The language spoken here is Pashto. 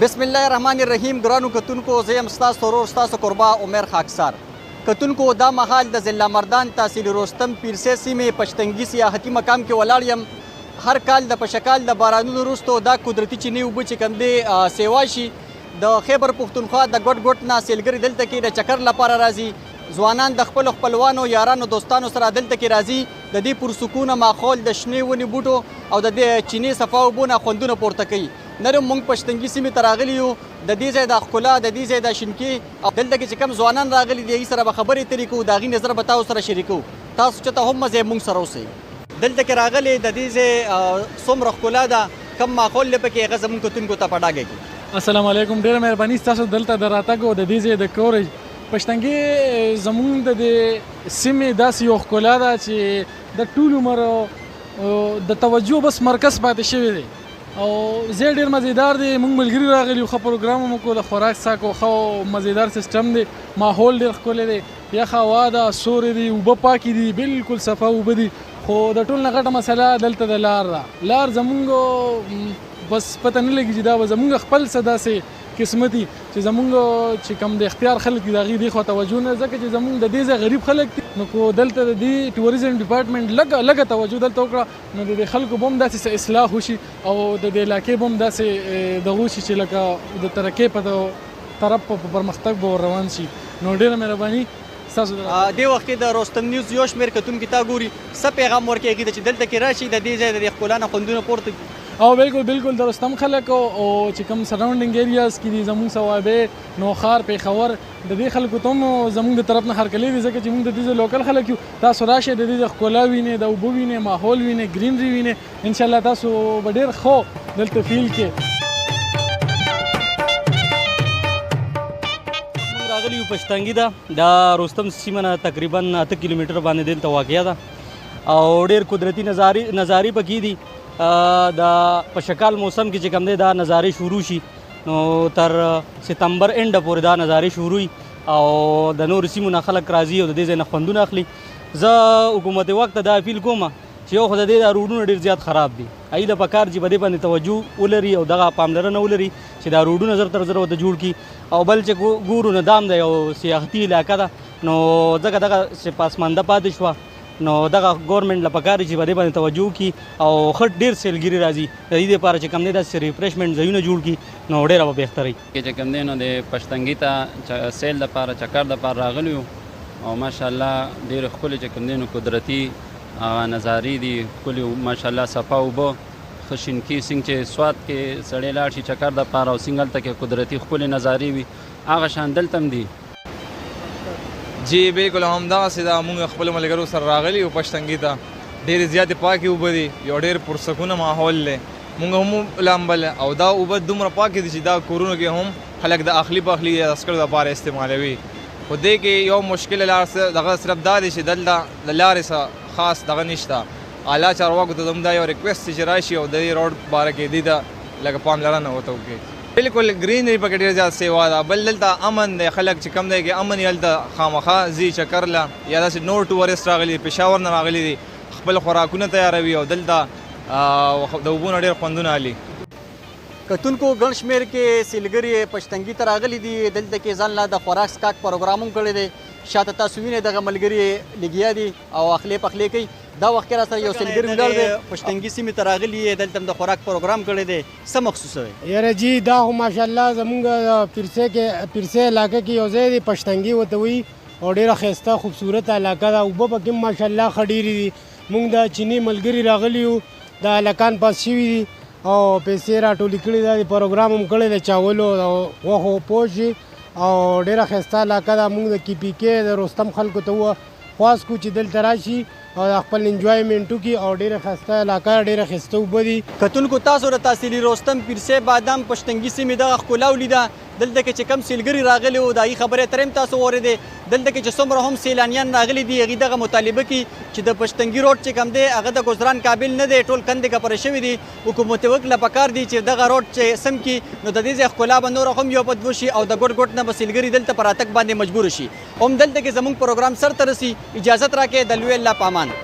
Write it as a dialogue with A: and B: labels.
A: بسم الله الرحمن الرحیم. ګرانو کتونکو، زه یم ستاسو ورور ستاسو قربا عمر خاکسار. کتونکو، دا مهال د ضلع مردان تحصیل رستم پیرسې سیمې پشتنګي سیاحتي مقام کې ولاړ یم. هر کال د پشکال د بارانونو وروسته دا قدرتي چینې اوبه چې کوم دی سیوا شي، د خیبر پښتونخوا د ګوټ ګوټ نه سیلګري دلته کې د چکر لپاره راځي. ځوانان د خپلو خپلوانو یارانو دوستانو سره دلته کې راځي، د دې پرسکونه ماحول د شنې ونې بوټو او د دې چینې صفا اوبو نه خوندونه پورته کوي. نن موږ پشتنګي سیمې ته راغلي یو، د دې ځای د ښکلا، د دې ځای د شینکۍ او دلته کې چې کوم ځوانان راغلي دي هغوی سره به خبرې اترې کوو، د هغوی نظر به تاسو سره شریکو. تاسو چېرته هم مزه موږ سره اوسئ. دلته کې راغلي د دې ځای څومره ښکلا ده، کوم ماحول دی پکې، هغه زموږ کتونکو ته په ډاګه کړي.
B: السلام علیکم. ډېره مهرباني ستاسو دلته د راتګ او د دې ځای د کورج. پښتنګي زموږ د دې سیمې داسې یو ښکلا ده چې د ټول عمر د توجه بس مرکز پاتې شوی دی او ځای ډېر مزیدار دی. موږ ملګري راغلي یو، ښه پروګرام مو وکړو، د خوراک څاک او ښه مزیدار سیسټم دی، ماحول ډېر ښکلی دی، یخه هوا ده، سورې دي، اوبه پاکې دي، بالکل صفا اوبه دي. خو د ټول نه غټه مسله دلته د لار ده. لار زموږ بس پته نه لګي چې دا به زموږ خپل څه داسې قسمتي چې زموږ چې کوم د اختیار خلک دي د هغوی دې خوا توجه نه، ځکه چې زموږ د دې ځای غریب خلک دي. نو کو دلته د دې ټوریزم ډپارټمنټ لږه توجه دلته وکړه، نو د دې خلکو به هم داسې اصلاح وشي او د دې علاقې به هم داسې دغه وشي چې لکه د ترقۍ په طرف په پرمختګ به روان شي. نو ډېره مهرباني ستاسو.
A: دې وخت کې د رستم نیوز یو شمېر کتونکي تا ګوري، څه پیغام ورکوي هغوی ته چې دلته کې راشي، د دې ځای د دې ښکلا نه خوندونه پورته کړي؟
B: او بالکل د رستم خلک او چې کوم سراونډینګ ایریاز کې دي زموږ صوابې، نوخار، پیښور، د دې خلکو ته هم زموږ د طرف نه هرکلی دی، ځکه چې موږ د دې لوکل خلک یو. تاسو راشئ، د دې ښکلا وینئ، د اوبه وینئ، ماحول وینئ، ګرینري وینئ، انشاءالله تاسو به ډېر ښه دلته فیل کړئ.
C: موږ راغلي یو پشتنګي ده، د رستم سیمه نه تقریبا 8 کیلومتر باندې دلته واقع ده او ډېر قدرتي نظارې پکې دي. د پشکال موسم کې چې کوم دی دا نظارې شروع شي نو تر ستمبر اینډ پورې دا نظارې شروع وي او د نورو سیمو نه خلک راځي او د دې ځای نه خوندونه اخلي. زه حکومت وخت دا اپیل کوم چې یو خو د دې دا روډونه ډېر زیات خراب دي، هغوی د پکار چې په دې باندې توجه ولري او دغه پاملرنه ولري چې دا روډونه زر تر زر ورته جوړ کړي. او بل چې ګورو نو دام دی یو سیاحتي علاقه ده، نو ځکه دغه چې پاسمانده پاتې شوه، نو دغه ګورنمنټ له پکار چې په دې باندې توجه وکړي او ښه ډېر سیلګري راځي د دې دپاره چې کوم دی داسې ریفریشمنټ ځایونه جوړ کړي نو ډېره به بهتره وي.
D: چې کوم دی نو د پشتنګي ته سیل دپاره چکر دپاره راغلي یو او ماشاءالله ډېرې ښکلې چې کوم دی نو قدرتي نظارې دي، ښکلې ماشاءالله صفا اوبه، ښه شینکي سیند چې سوات کې سړی لاړ شي چکر دپاره او سیند هلته کې قدرتي ښکلې نظارې وي، هغه شان دلته هم دي.
E: جی بالکل همدغسې ده، موږ خپلو ملګرو سره راغلي یو پشتنګي ته. ډېرې زیاتې پاکې اوبه دي، یو ډېر پرسکونه ماحول دی. موږ هم لامبل او دا اوبه دومره پاکې دي چې دا کورونو کې هم خلک د اخلي پخلي یا عسکرو دپاره استعمالوي. خو دې کې یو مشکل لار دغه صرف دا دی چې دلته د لارې څه خاص دغه نشته. اعلی چارواکو ته زموږ دا یو ریکویسټ چې راشي او د دې روډ باره کې دې ته لکه پاملرنه ورته وکړي. بالکل ګرینري پکې ډېر زیات سیوا ده. بل دلته امن دی، خلک چې کم دی کې امن یې هلته خامخا ځي چکر له، یا داسې نور ټورسټ راغلي پېښور نه راغلي دي، خپل خوراکونه تیاروي او دلته د اوبو نه ډېر خوندونه اخلي.
A: کتونکو، ګڼ شمېر کې سیلګري پشتنګي ته راغلي دي، دلته کې ځان له د خوراک څښاک پروګرام هم کړی دی. شاته تاسو وینئ دغه ملګري لګیا دي او اخلي پخلي کوي. دا وخت کې را سره یو سیلګري ولاړ دی، پشتنګي سیمې ته راغلي یې، دلته هم د خوراک پروګرام کړی دی. څه مخصوصه دی؟
F: یاره جی دا خو ماشاءالله زمونږ پیرسې علاقه کې یو ځای دی، پشتنګي ورته وایي او ډېره ښایسته خوبصورته علاقه ده. اوبه پکې هم ماشاءالله ښه ډېرې دي. موږ د چیني ملګري راغلي یو، د هلکان پاس شوي دي او پیسې راټولې کړي ده، د پروګرام هم کړی دی چاولو او غوښو پوه شي او ډېره ښایسته علاقه ده. موږ د کې پي کې د رستم خلکو ته خواست کړو چې دلته راشي او خپل انجوایمنټ وکړي او ډېره ښایسته علاقه، ډېره ښایسته اوبه دي.
A: کتونکو، تاسو د تحصیلي رستم پیرسې بادام پشتنګي سیمې دغه ښکلا ولیده. دلته کې چې کم سیلګري راغلي وو د هغوی خبرې اترې هم تاسو واورېدې. دلته کې چې څومره هم سیلانیان راغلي دي هغوی دغه مطالبه کوي چې د پشتنګي روډ چې کوم دی هغه د ګذران قابل نه دی، ټول کندې کپره شوي دي. حکومت وکړ له پکار دی چې دغه روډ چې سم کړي نو د دې ځای ښکلا به نوره هم یو بد وشي او د ګوټ ګوټ نه به سیلګري دلته په راتګ باندې مجبور شي. هم دلته کې زموږ پروګرام سرته رسي. اجازت راکړئ، د لوی الله په امان.